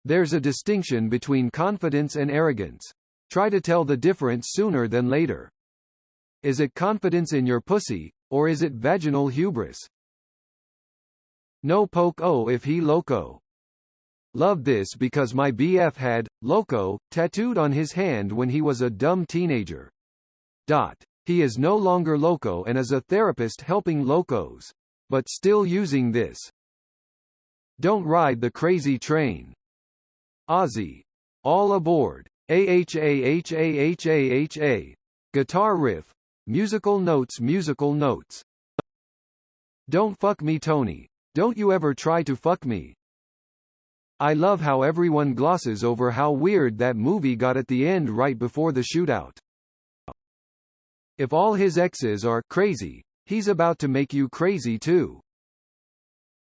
There's a distinction between confidence and arrogance. Try to tell the difference sooner than later. Is it confidence in your pussy, or is it vaginal hubris? No poke oh if he loco. Love this because my BF had loco tattooed on his hand when he was a dumb teenager. He is no longer loco and is a therapist helping locos. But still using this. Don't ride the crazy train. Ozzy. All aboard. AHAHAHAHA. Guitar riff. Musical notes. Musical notes. Don't fuck me, Tony. Don't you ever try to fuck me. I love how everyone glosses over how weird that movie got at the end right before the shootout. If all his exes are crazy, he's about to make you crazy too.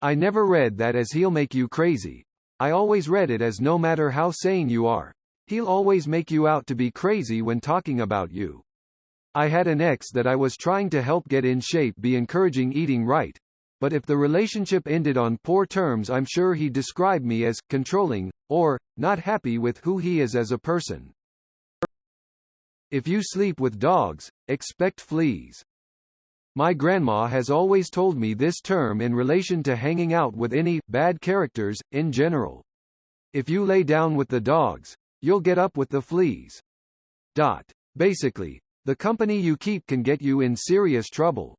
I never read that as he'll make you crazy. I always read it as no matter how sane you are, he'll always make you out to be crazy when talking about you. I had an ex that I was trying to help get in shape, be encouraging eating right, but if the relationship ended on poor terms, I'm sure he'd describe me as controlling, or not happy with who he is as a person. If you sleep with dogs, expect fleas. My grandma has always told me this term in relation to hanging out with any bad characters, in general. If you lay down with the dogs, you'll get up with the fleas. Basically, the company you keep can get you in serious trouble.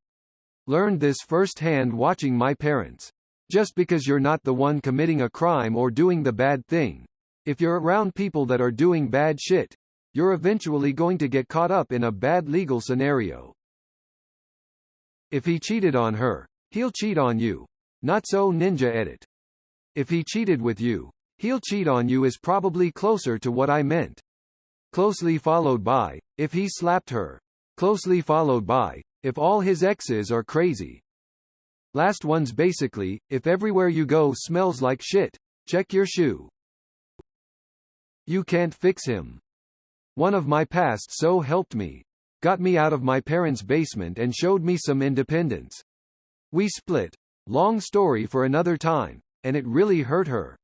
Learned this firsthand watching my parents. Just because you're not the one committing a crime or doing the bad thing, if you're around people that are doing bad shit, you're eventually going to get caught up in a bad legal scenario. If he cheated on her, he'll cheat on you. Not so Ninja Edit. If he cheated with you, he'll cheat on you is probably closer to what I meant. Closely followed by, if he slapped her. Closely followed by, if all his exes are crazy. Last one's basically, if everywhere you go smells like shit, check your shoe. You can't fix him. One of my past so helped me. Got me out of my parents' basement and showed me some independence. We split. Long story for another time, and it really hurt her.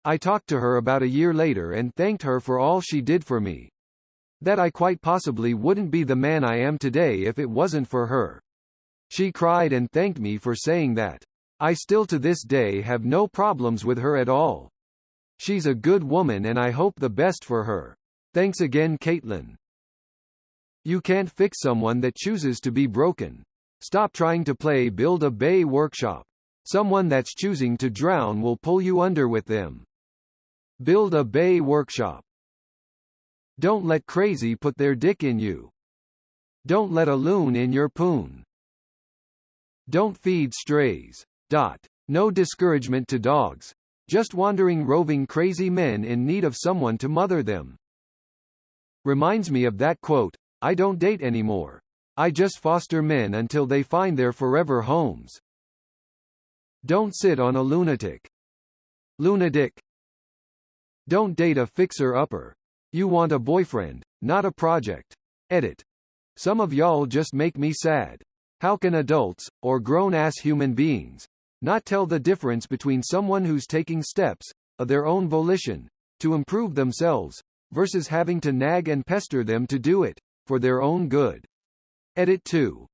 I talked to her about a year later and thanked her for all she did for me. That I quite possibly wouldn't be the man I am today if it wasn't for her. She cried and thanked me for saying that. I still to this day have no problems with her at all. She's a good woman and I hope the best for her. Thanks again, Caitlin. You can't fix someone that chooses to be broken. Stop trying to play Build-A-Bay Workshop. Someone that's choosing to drown will pull you under with them. Build-A-Bay Workshop. Don't let crazy put their dick in you. Don't let a loon in your poon. Don't feed strays. No discouragement to dogs. Just wandering roving crazy men in need of someone to mother them. Reminds me of that quote, I don't date anymore. I just foster men until they find their forever homes. Don't sit on a lunatic. Lunatic. Don't date a fixer-upper. You want a boyfriend, not a project. Edit. Some of y'all just make me sad. How can adults, or grown-ass human beings, not tell the difference between someone who's taking steps, of their own volition, to improve themselves, versus having to nag and pester them to do it, for their own good? Edit 2.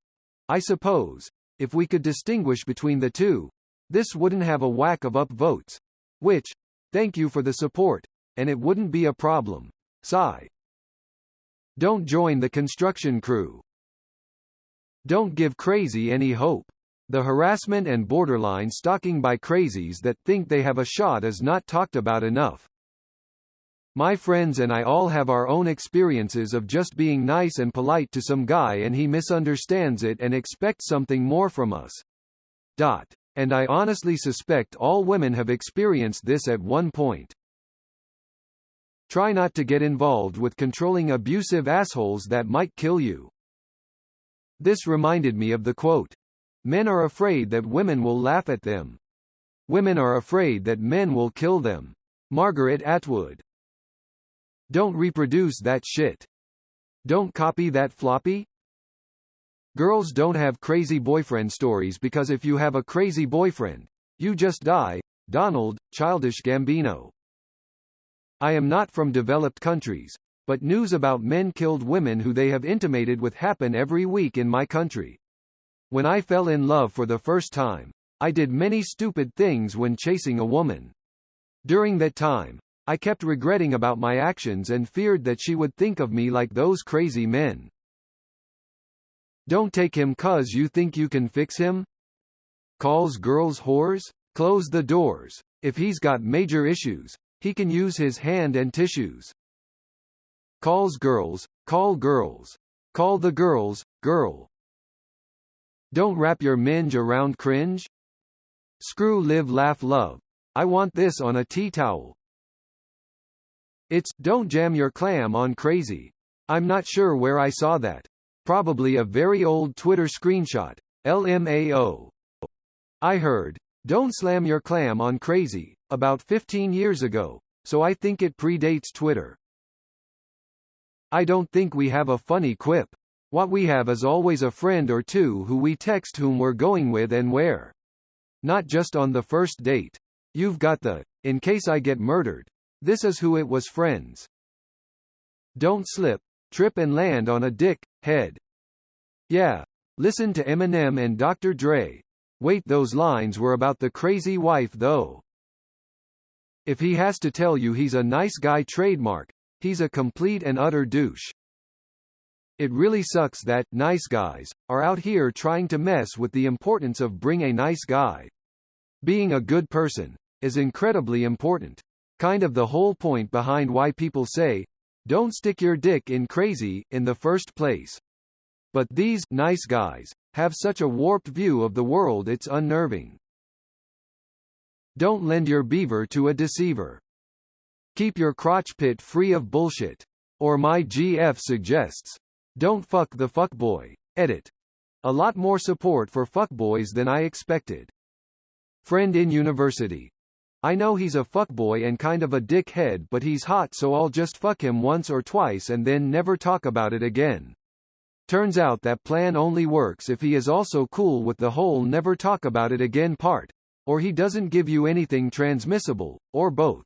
I suppose, if we could distinguish between the two, this wouldn't have a whack of upvotes. Which, thank you for the support, and it wouldn't be a problem. Sigh. Don't join the construction crew. Don't give crazy any hope. The harassment and borderline stalking by crazies that think they have a shot is not talked about enough. My friends and I all have our own experiences of just being nice and polite to some guy and he misunderstands it and expects something more from us. And I honestly suspect all women have experienced this at one point. Try not to get involved with controlling abusive assholes that might kill you. This reminded me of the quote, men are afraid that women will laugh at them. Women are afraid that men will kill them. Margaret Atwood. Don't reproduce that shit. Don't copy that floppy. Girls don't have crazy boyfriend stories because if you have a crazy boyfriend, you just die. Donald, Childish Gambino. I am not from developed countries, but news about men killed women who they have intimated with happen every week in my country. When I fell in love for the first time, I did many stupid things when chasing a woman. During that time, I kept regretting about my actions and feared that she would think of me like those crazy men. Don't take him 'cause you think you can fix him? Calls girls whores? Close the doors. If he's got major issues, he can use his hand and tissues. Calls girls, call girls. Call the girls, girl. Don't wrap your minge around cringe? Screw live laugh love. I want this on a tea towel. It's, don't jam your clam on crazy. I'm not sure where I saw that. Probably a very old Twitter screenshot. LMAO. I heard, don't slam your clam on crazy, about 15 years ago, so I think it predates Twitter. I don't think we have a funny quip. What we have is always a friend or two who we text whom we're going with and where. Not just on the first date. You've got the, in case I get murdered. This is who it was friends. Don't slip, trip and land on a dick, head. Yeah. Listen to Eminem and Dr. Dre. Wait, those lines were about the crazy wife though. If he has to tell you he's a nice guy trademark, he's a complete and utter douche. It really sucks that nice guys are out here trying to mess with the importance of being a nice guy. Being a good person is incredibly important. Kind of the whole point behind why people say, don't stick your dick in crazy in the first place. But these nice guys have such a warped view of the world it's unnerving. Don't lend your beaver to a deceiver. Keep your crotch pit free of bullshit. Or my GF suggests, don't fuck the fuckboy. Edit. A lot more support for fuckboys than I expected. Friend in university. I know he's a fuckboy and kind of a dickhead, but he's hot, so I'll just fuck him once or twice and then never talk about it again. Turns out that plan only works if he is also cool with the whole never talk about it again part, or he doesn't give you anything transmissible, or both.